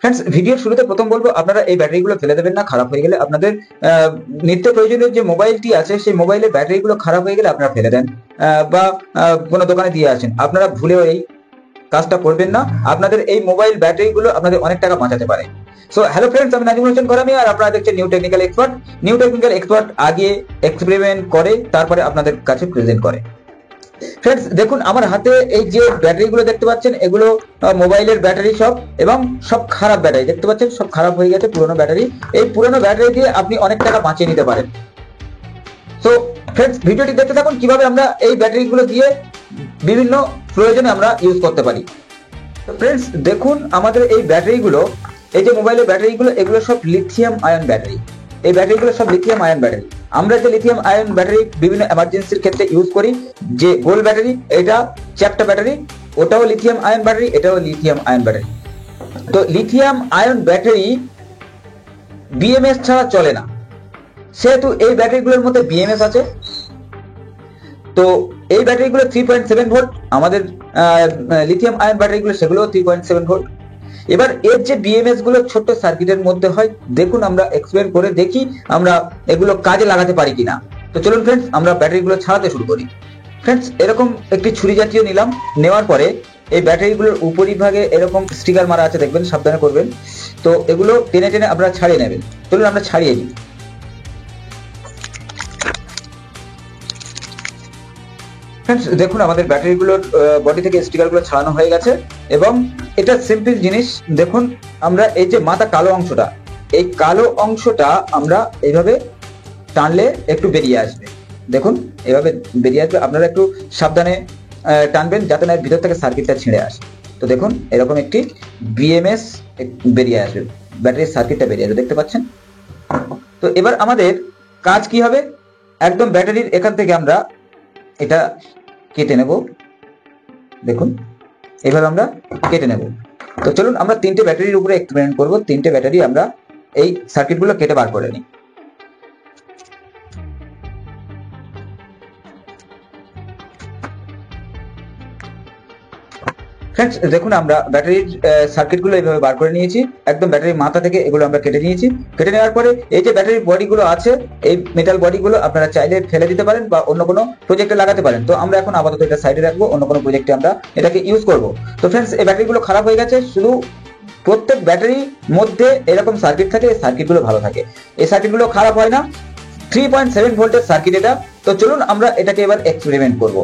Friends, ভিডিওর শুরুতে প্রথম বলবো আপনারা এই ব্যাটারিগুলো ফেলে দেবেন না। খারাপ হয়ে গেলে আপনাদের নিত্য প্রয়োজনীয় যে মোবাইলটি আছে সেই মোবাইলের ব্যাটারিগুলো খারাপ হয়ে গেলে আপনারা ফেলে দেন বা কোনো দোকানে দিয়ে আসেন। আপনারা ভুলেও এই কাজটা করবেন না। আপনাদের এই মোবাইল ব্যাটারিগুলো আপনাদের অনেক টাকা বাঁচাতে পারে। সো হ্যালো ফ্রেন্ডস, আমি নাজিমুল হোসেন করামি আর আপনারা দেখছেন new technical expert. New technical expert আগে এক্সপেরিমেন্ট করে তারপরে আপনাদের কাছে প্রেজেন্ট করে। ফ্রেন্ডস, দেখুন আমার হাতে এই যে ব্যাটারিগুলো দেখতে পাচ্ছেন, এগুলো মোবাইলের ব্যাটারি সব, এবং সব খারাপ ব্যাটারি দেখতে পাচ্ছেন, সব খারাপ হয়ে গেছে, পুরোনো ব্যাটারি। এই পুরোনো ব্যাটারি দিয়ে আপনি অনেক টাকা বাঁচিয়ে নিতে পারেন। তো ফ্রেন্ডস, ভিডিওটি দেখতে থাকুন কিভাবে আমরা এই ব্যাটারিগুলো দিয়ে বিভিন্ন প্রয়োজনে আমরা ইউজ করতে পারি। তো ফ্রেন্ডস, দেখুন আমাদের এই ব্যাটারিগুলো, এই যে মোবাইলের ব্যাটারিগুলো, এগুলো সব লিথিয়াম আয়ন ব্যাটারি। এই ব্যাটারিগুলো সব লিথিয়াম আয়ন ব্যাটারি। আমরা যে লিথিয়াম আয়ন ব্যাটারি বিভিন্ন এমার্জেন্সির ক্ষেত্রে ইউজ করি, যে গোল ব্যাটারি, এটা চ্যাপ্টা ব্যাটারি, ওটাও লিথিয়াম আয়ন ব্যাটারি, এটাও লিথিয়াম আয়ন ব্যাটারি। তো লিথিয়াম আয়ন ব্যাটারি বিএমএস ছাড়া চলে না, সেহেতু এই ব্যাটারিগুলোর মধ্যে বিএমএস আছে। তো এই ব্যাটারিগুলো 3.7 ভোল্ট, আমাদের লিথিয়াম আয়ন ব্যাটারিগুলো সেগুলো 3.7 ভোল্ট। এবার এর যে বিএমএস গুলো ছোট্ট সার্কিটের মধ্যে হয়, দেখুন আমরা এক্সপ্লেন করে দেখি আমরা এগুলো কাজে লাগাতে পারি কিনা। তো চলুন ফ্রেন্ডস, আমরা ব্যাটারিগুলো ছাড়াতে শুরু করি। ফ্রেন্ডস, এরকম একটি ছুরি জাতীয় নিলাম। নেওয়ার পরে এই ব্যাটারিগুলোর উপরিভাগে এরকম স্টিকার মারা আছে, দেখবেন, সাবধানে করবেন। তো এগুলো টেনে টেনে আপনারা ছাড়িয়ে নেবেন। চলুন আমরা ছাড়িয়ে নিই। ফ্রেন্ডস, দেখুন আমাদের ব্যাটারিগুলোর বডি থেকে স্টিকারগুলো ছাড়ানো হয়ে গেছে, এবং এটা সিম্পল জিনিস। দেখুন আমরা এই যে মাথা কালো অংশটা, এই কালো অংশটা আমরা এইভাবে টানলে একটু বেরিয়ে আসবে। দেখুন এভাবে বেরিয়ে আসবে, আপনারা একটু সাবধানে টানবেন যাতে না ভিতর থেকে সার্কিটটা ছিঁড়ে আসে। তো দেখুন এরকম একটি বিএমএস বেরিয়ে আসবে, ব্যাটারির সার্কিটটা বেরিয়ে আসবে, দেখতে পাচ্ছেন। তো এবার আমাদের কাজ কি হবে, একদম ব্যাটারির এখান থেকে আমরা এটা কেটে নেব। দেখুন এভাবে আমরা কেটে নেব। তো চলুন আমরা তিনটে ব্যাটারির উপরে এক্সপেরিমেন্ট করব। তিনটে ব্যাটারি আমরা এই সার্কিটগুলো কেটে বার করে নিই। ফ্রেন্ডস, দেখুন আমরা ব্যাটারির সার্কিটগুলো এইভাবে বার করে নিয়েছি। একদম ব্যাটারির মাথা থেকে এগুলো আমরা কেটে নিয়েছি। কেটে নেওয়ার পরে এই যে ব্যাটারির বডিগুলো আছে, এই মেটাল বডিগুলো আপনারা চাইলে ফেলে দিতে পারেন বা অন্য কোনো প্রজেক্টে লাগাতে পারেন। তো আমরা এখন আপাতত এটা সাইডে রাখবো, অন্য কোনো প্রজেক্টে আমরা এটাকে ইউজ করব। তো ফ্রেন্ডস, এই ব্যাটারিগুলো খারাপ হয়ে গেছে, শুধু প্রত্যেক ব্যাটারির মধ্যে এরকম সার্কিট থাকে, এই সার্কিটগুলো ভালো থাকে, এই সার্কিটগুলো খারাপ হয় না। 3.7 ভোল্টের সার্কিট এটা। তো চলুন আমরা এটাকে এবার এক্সপেরিমেন্ট করব।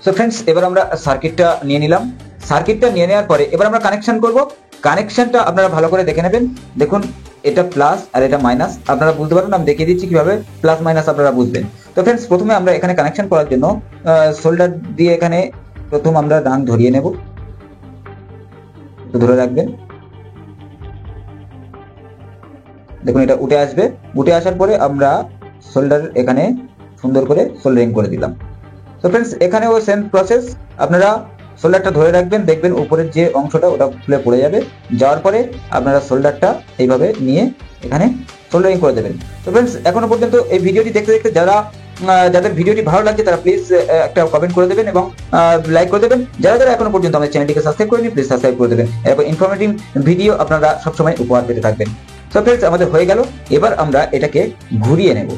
সো ফ্রেন্ডস, এবার আমরা সার্কিটটা নিয়ে নিলাম। সার্কিটটা নিয়ে নেওয়ার পরে এবার আমরা কানেকশন করব। কানেকশনটা আপনারা ভালো করে দেখে নেবেন। দেখুন এটা প্লাস আর এটা মাইনাস, আপনারা বুঝতে পারবেন, আমি দেখিয়ে দিচ্ছি কিভাবে প্লাস মাইনাস আপনারা বুঝবেন। তো ফ্রেন্ডস, প্রথমে আমরা এখানে কানেকশন করার জন্য সোল্ডার দিয়ে এখানে প্রথম আমরা রাং ধরিয়ে নেব। তো ধরে রাখবেন। দেখুন এটা উঠে আসবে। উঠে আসার পরে আমরা সোল্ডার এখানে সুন্দর করে সোল্ডারিং করে দিলাম। তো ফ্রেন্ডস, এখানেও সেম প্রসেস, আপনারা সোল্ডারটা ধরে রাখবেন, দেখবেন উপরের যে অংশটা ওটা খুলে পড়ে যাবে। যাওয়ার পরে আপনারা সোল্ডারটা এইভাবে নিয়ে এখানে সোল্ডারিং করে দেবেন। তো ফ্রেন্ডস, এখনো পর্যন্ত এই ভিডিওটি দেখতে দেখতে যাদের ভিডিওটি ভালো লাগছে তারা প্লিজ একটা কমেন্ট করে দেবেন এবং লাইক করে দেবেন। যারা যারা এখনো পর্যন্ত আমাদের চ্যানেলটিকে সাবস্ক্রাইব করেনি প্লিজ সাবস্ক্রাইব করে দেবেন। এরপর ইনফরমেটিভ ভিডিও আপনারা সবসময় উপহার পেতে থাকবেন। তো ফ্রেন্ডস, আমাদের হয়ে গেল। এবার আমরা এটাকে ঘুরিয়ে নেব।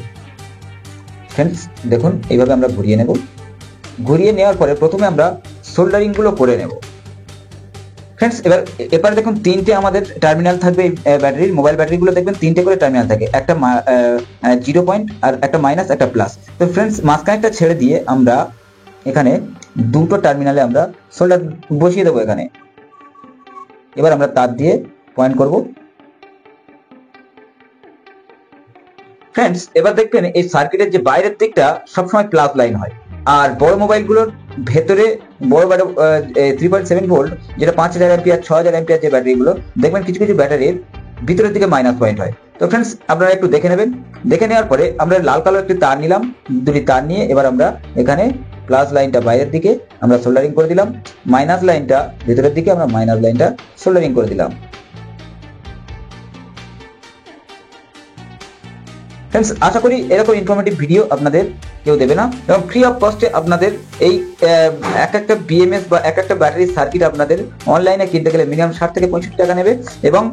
ফ্রেন্ডস, দেখুন এইভাবে আমরা ঘুরিয়ে নেব। ঘুরিয়ে নেওয়ার পরে প্রথমে আমরা সোল্ডারিং গুলো করে নেব। ফ্রেন্ডস, এবার দেখুন তিনটে আমাদের টার্মিনাল থাকবে। ব্যাটারির মোবাইল ব্যাটারিগুলো দেখবেন তিনটে করে টার্মিনাল থাকে, একটা 0 পয়েন্ট আর একটা মাইনাস একটা প্লাস। তো ফ্রেন্ডস, মাঝখানেরটা ছেড়ে দিয়ে আমরা এখানে দুটো টার্মিনালে আমরা সোল্ডার বসিয়ে দেবো এখানে। এবার আমরা তার দিয়ে পয়েন্ট করব। ফ্রেন্ডস, এবার দেখবেন এই সার্কিটের যে বাইরের দিকটা সবসময় প্লাস লাইন হয়, আর বড় মোবাইলগুলোর ভেতরে বড় 3.7 ভোল্ট যেটা 5000 অ্যাম্পিয়ার 6000 অ্যাম্পিয়ার যে ব্যাটারিগুলো দেখবেন কিছু কিছু ব্যাটারির ভিতরের দিকে মাইনাস পয়েন্ট হয়। তো ফ্রেন্ডস, আপনারা একটু দেখে নেবেন। দেখে নেওয়ার পরে আমরা লাল কালো একটি তার নিলাম, দুটি তার নিয়ে এবার আমরা এখানে প্লাস লাইনটা বাইরের দিকে আমরা সোল্ডারিং করে দিলাম, মাইনাস লাইনটা ভিতরের দিকে আমরা মাইনাস লাইনটা সোল্ডারিং করে দিলাম। ফ্রেন্ডস, আশা করি এরকম ইনফরমেটিভ ভিডিও আপনাদের কেউ দেবে না, এবং ফ্রি অফ কস্টে আপনাদের এই এক একটা বিএমএস বা এক একটা ব্যাটারি সার্কিট আপনাদের অনলাইনে কিনতে গেলে মিনিমাম 60 থেকে 65 টাকা নেবে, এবং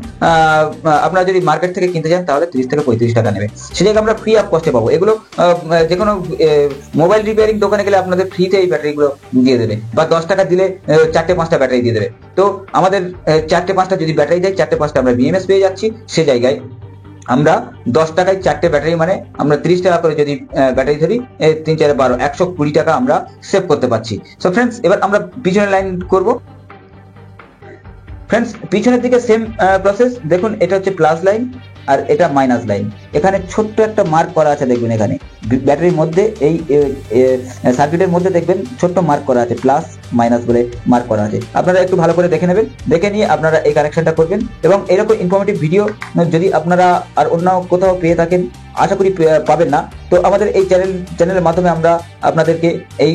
আপনারা যদি মার্কেট থেকে কিনতে চান তাহলে 30 থেকে 35 টাকা নেবে। সেটাকে আমরা ফ্রি অফ কস্টে পাবো। এগুলো যে কোনো মোবাইল রিপেয়ারিং দোকানে গেলে আপনাদের ফ্রিতে এই ব্যাটারিগুলো দিয়ে দেবে, বা 10 টাকা দিলে 4-5টা ব্যাটারি দিয়ে দেবে। তো আমাদের 4-5টা যদি ব্যাটারি দেয়, 4-5টা আমরা বিএমএস পেয়ে যাচ্ছি। সে জায়গায় আমরা 10 টাকায় 4টে ব্যাটারি, মানে আমরা 30 টাকা করে যদি ব্যাটারি ধরি, 3-4-12 120 টাকা আমরা সেভ করতে পারছি। সো ফ্রেন্ডস, এবার আমরা পিছনের লাইন করব। ফ্রেন্ডস, পিছনের দিকে সেম প্রসেস। দেখুন, এটা হচ্ছে প্লাস লাইন আর এটা মাইনাস লাইন। এখানে ছোট্ট একটা মার্ক করা আছে, দেখবেন এখানে ব্যাটারির মধ্যে, এই সার্কিটের মধ্যে দেখবেন ছোট্ট মার্ক করা আছে, প্লাস মাইনাস বলে মার্ক করা আছে। আপনারা একটু ভালো করে দেখে নেবেন, দেখে নিয়ে আপনারা এই কানেকশনটা করবেন। এবং এরকম ইনফরমেটিভ ভিডিও যদি আপনারা আর অন্য কোথাও পেয়ে থাকেন, আশা করি পাবেন না, তো আমাদের এই চ্যানেলের মাধ্যমে আমরা আপনাদেরকে এই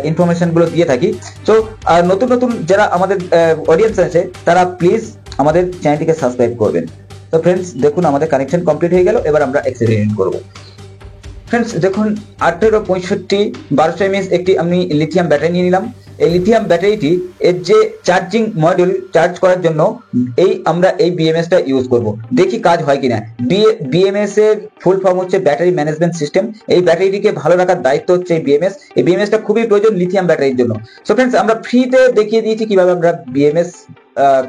ইনফরমেশনগুলো দিয়ে থাকি। তো নতুন নতুন যারা আমাদের অডিয়েন্স আছে, তারা প্লিজ আমাদের চ্যানেলটিকে সাবস্ক্রাইব করবেন। তো ফ্রেন্ডস, দেখুন আমাদের কানেকশন কমপ্লিট হয়ে গেল। এবার আমরা এক্সপেরিমেন্ট করব। ফ্রেন্ডস, দেখুন 1865 mAh একটি আমি লিথিয়াম ব্যাটারি নিয়ে নিলাম। এই লিথিয়াম ব্যাটারিটি এর যে চার্জিং মডিউল, চার্জ করার জন্য আমরা এই বিএমএস টা ইউজ করব। দেখি কাজ হয় কিনা। বিএমএস এর ফুল ফর্ম হচ্ছে ব্যাটারি ম্যানেজমেন্ট সিস্টেম। এই ব্যাটারিটিকে ভালো রাখার দায়িত্ব হচ্ছে এই বিএমএস। এই বিএমএস টা খুবই প্রয়োজন লিথিয়াম ব্যাটারির জন্য। সো ফ্রেন্ডস, আমরা ফ্রিতে দেখিয়ে দিয়েছি কিভাবে আমরা বিএমএস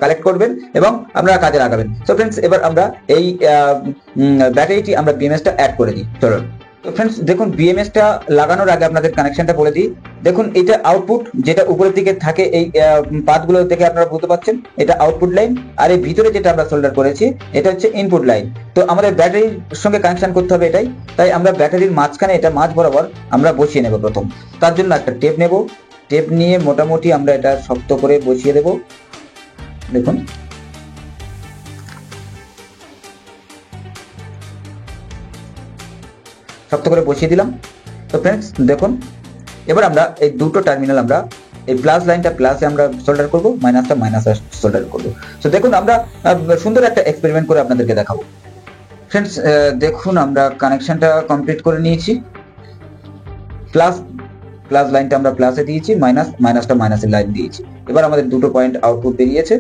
কালেক্ট করবেন এবং আপনারা কাজে লাগাবেন। সো ফ্রেন্ডস, এবার আমরা এই ব্যাটারিটি আমরা বিএমএস টা অ্যাড করে দিই। চলুন। তো ফ্রেন্ডস, দেখুন বিএমএস টা লাগানোর আগে আপনাদের কানেকশনটা বলে দিই। দেখুন, এটা আউটপুট, যেটা উপরের দিকে থাকে এই পাতগুলো থেকে আপনারা বুঝতে পারছেন, এটা আউটপুট লাইন। আর এই ভিতরে যেটা আমরা সোল্ডার করেছি, এটা হচ্ছে ইনপুট লাইন। তো আমাদের ব্যাটারির সঙ্গে কানেকশন করতে হবে এটাই। তাই আমরা ব্যাটারির মাঝখানে, এটা মাঝ বরাবর আমরা বসিয়ে নেব প্রথম। তার জন্য একটা টেপ নেব। টেপ নিয়ে মোটামুটি আমরা এটা শক্ত করে বসিয়ে দেব। দেখুন, শক্ত করে বসিয়ে দিলাম। তো ফ্রেন্ডস, দেখুন এবার আমরা এই দুটো টার্মিনাল, আমরা এই প্লাস লাইনটা প্লাসে আমরা সোল্ডার করব, মাইনাসটা মাইনাসে সোল্ডার করব। তো দেখুন, আমরা সুন্দর একটা এক্সপেরিমেন্ট করে আপনাদেরকে দেখাবো। ফ্রেন্ডস, দেখুন আমরা কানেকশনটা কমপ্লিট করে নিয়েছি। প্লাস লাইনটা আমরা প্লাসে দিয়েছি, মাইনাসটা মাইনাসের লাইন দিয়েছি। এবার আমাদের দুটো পয়েন্ট আউটপুট বেরিয়েছে,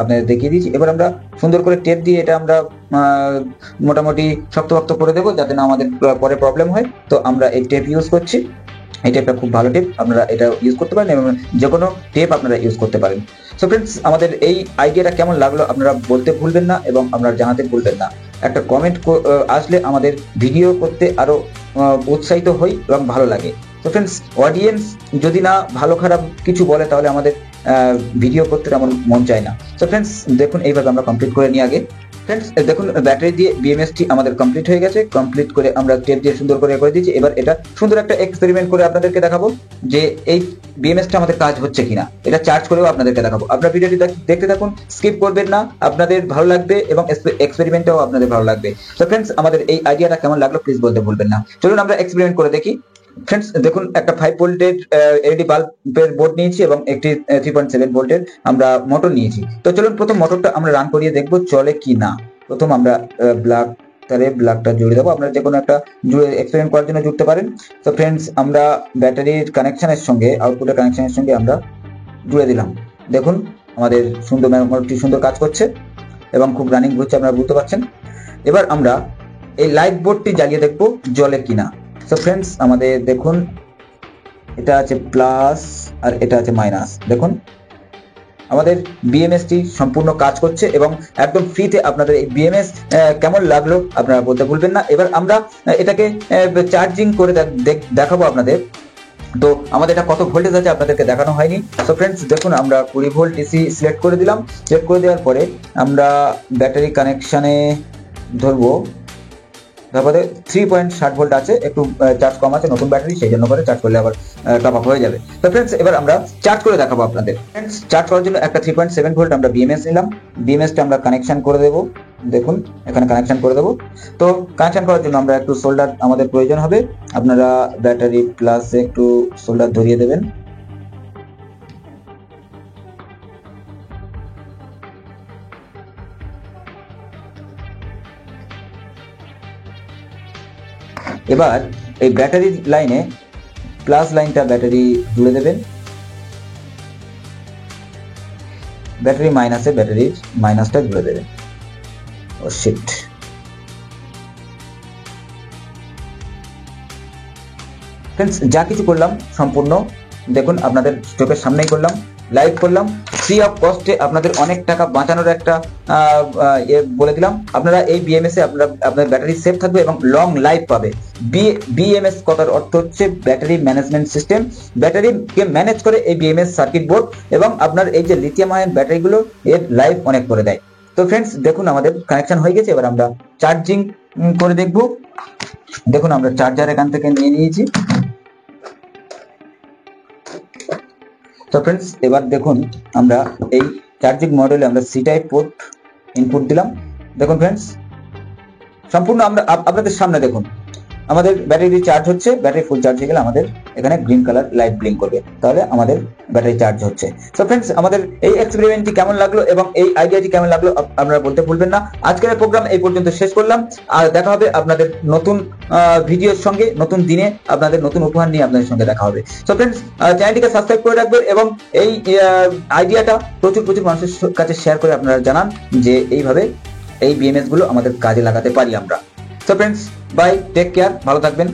আপনাদের দেখিয়ে দিয়েছি। এবার আমরা সুন্দর করে টেপ দিয়ে এটা আমরা মোটামুটি শক্ত করে দেবো, যাতে না আমাদের পরে প্রবলেম হয়। তো আমরা এই টেপ ইউজ করছি। এই টেপটা খুব ভালো টেপ, আপনারা এটা ইউজ করতে পারেন, এবং যে কোনো টেপ আপনারা ইউজ করতে পারেন। সো ফ্রেন্ডস, আমাদের এই আইডিয়াটা কেমন লাগলো আপনারা বলতে ভুলবেন না, এবং আপনারা জানাতে ভুলবেন না। একটা কমেন্ট আসলে আমাদের ভিডিও করতে আরো উৎসাহিত হই এবং ভালো লাগে। তো ফ্রেন্ডস, অডিয়েন্স যদি না ভালো খারাপ কিছু বলে, তাহলে আমাদের ভিডিও করতে তেমন মন চায় না। তো ফ্রেন্ডস, দেখুন এইভাবে আমরা কমপ্লিট করে নিই আগে। ফ্রেন্ডস, দেখুন ব্যাটারি দিয়ে বিএমএসটি আমাদের কমপ্লিট হয়ে গেছে। কমপ্লিট করে আমরা টেপ দিয়ে সুন্দর করে দিয়েছি। এবার এটা সুন্দর একটা এক্সপেরিমেন্ট করে আপনাদেরকে দেখাবো যে এই বিএমএসটা আমাদের কাজ হচ্ছে কিনা। এটা চার্জ করেও আপনাদেরকে দেখাবো। আপনারা ভিডিওটি দেখতে থাকুন, স্কিপ করবেন না, আপনাদের ভালো লাগবে এবং এক্সপেরিমেন্টটাও আপনাদের ভালো লাগবে। তো ফ্রেন্ডস, আমাদের এই আইডিয়াটা কেমন লাগলো প্লিজ বলতে ভুলবেন না। চলুন আমরা এক্সপেরিমেন্ট করে দেখি। ফ্রেন্ডস, দেখুন একটা 5 ভোল্টের এলইডি বাল্বের বোর্ড নিয়েছি এবং একটি 3.7 ভোল্টের আমরা মোটর নিয়েছি। তো চলুন প্রথম মোটরটা আমরা রান করিয়ে দেখবো চলে কি না। প্রথম আমরা ব্ল্যাকটা জুড়ে দেবো। আপনারা যে কোনো একটা জুড়ে এক্সপেরিমেন্ট করার জন্য জুড়তে পারেন। তো ফ্রেন্ডস, আমরা ব্যাটারির কানেকশনের সঙ্গে, আউটপুটের কানেকশনের সঙ্গে আমরা জুড়ে দিলাম। দেখুন আমাদের মোটরটি সুন্দর কাজ করছে এবং খুব রানিং হচ্ছে, আপনারা বুঝতে পারছেন। এবার আমরা এই লাইট বোর্ডটি জ্বালিয়ে দেখবো জ্বলে কিনা। তো ফ্রেন্ডস, আমাদের দেখুন এটা আছে প্লাস আর এটা আছে মাইনাস। দেখুন আমাদের বিএমএসটি সম্পূর্ণ কাজ করছে এবং একদম ফ্রিতে। আপনাদের এই বিএমএস কেমন লাগলো আপনারা বলতে ভুলবেন না। এবার আমরা এটাকে চার্জিং করে দেখাবো আপনাদের। তো আমাদের এটা কত ভোল্টেজ আছে আপনাদেরকে দেখানো হয়নি। তো ফ্রেন্ডস, দেখুন আমরা 20 ভোল্ট ডিসি সিলেক্ট করে দিলাম। সিলেক্ট করে দেওয়ার পরে আমরা ব্যাটারি কানেকশানে ধরবো। তারপরে 3.60 ভোল্ট আছে, একটু চার্জ কম আছে, নতুন ব্যাটারি, সেই জন্য করে চার্জ করলে আবার টপ আপ হয়ে যাবে। তো ফ্রেন্ডস, এবার আমরা চার্জ করে দেখাবো আপনাদের। ফ্রেন্ডস, চার্জ করার জন্য একটা 3.7 ভোল্ট আমরা বিএমএস নিলাম। বিএমএসটা আমরা কানেকশন করে দেবো। দেখুন এখানে কানেকশন করে দেবো। তো কানেকশন করার জন্য আমরা একটু সোল্ডার আমাদের প্রয়োজন হবে। আপনারা ব্যাটারি প্লাসে একটু সোল্ডার ধরিয়ে দেবেন। এবার এই ব্যাটারি লাইনে প্লাস লাইনটা ব্যাটারি জুড়ে দেবেন, ব্যাটারি মাইনাসে ব্যাটারির মাইনাসটা জুড়ে দেবেন। ও শিট, ফ্রেন্ডস যা কিছু করলাম সম্পূর্ণ দেখুন আপনাদের চোখের সামনেই করলাম, লাইভ করলাম, ফ্রি অফ কস্টে আপনাদের অনেক টাকা বাঁচানোর একটা বলে দিলাম। আপনারা এই বিএমএস এ আপনার ব্যাটারি সেফ থাকবে এবং লং লাইফ পাবে। বিএমএস কথার অর্থ হচ্ছে ব্যাটারি ম্যানেজমেন্ট সিস্টেম। ব্যাটারিকে ম্যানেজ করে এই বিএমএস সার্কিট বোর্ড এবং আপনার এই যে লিথিয়াম আয়ন ব্যাটারিগুলো এর লাইফ অনেক করে দেয়। তো ফ্রেন্ডস দেখুন আমাদের কানেকশন হয়ে গেছে, এবার আমরা চার্জিং করে দেখব। দেখুন আমরা চার্জার এখান থেকে নিয়ে নিয়েছি। তো ফ্রেন্ডস এবার দেখুন আমরা এই চার্জিং মডেলে আমরা সি টাইপ পোর্ট ইনপুট দিলাম। দেখুন ফ্রেন্ডস সম্পূর্ণ আমরা আপনাদের সামনে দেখুন আমাদের ব্যাটারি চার্জ হচ্ছে। ব্যাটারি ফুল চার্জ হয়ে গেলে আমাদের এখানে গ্রিন কালার লাইট ব্লিঙ্ক করবে, তাহলে আমাদের ব্যাটারি চার্জ হচ্ছে। সো ফ্রেন্ডস আমাদের এই এক্সপেরিমেন্টটি কেমন লাগলো এবং এই আইডিয়াটি কেমন লাগলো আপনারা বলতে ভুলবেন না। আজকের প্রোগ্রাম এই পর্যন্ত শেষ করলাম, আর দেখা হবে আপনাদের নতুন ভিডিওর সঙ্গে, নতুন দিনে আপনাদের নতুন উপহার নিয়ে আপনাদের সঙ্গে দেখা হবে। সো ফ্রেন্ডস চ্যানেলটিকে সাবস্ক্রাইব করে রাখবেন এবং এই আইডিয়াটা প্রচুর মানুষের কাছে শেয়ার করে আপনারা জানান যে এইভাবে এই বিএমএস গুলো আমাদের কাজে লাগাতে পারি আমরা। So friends bye, take care, ভালো থাকবেন।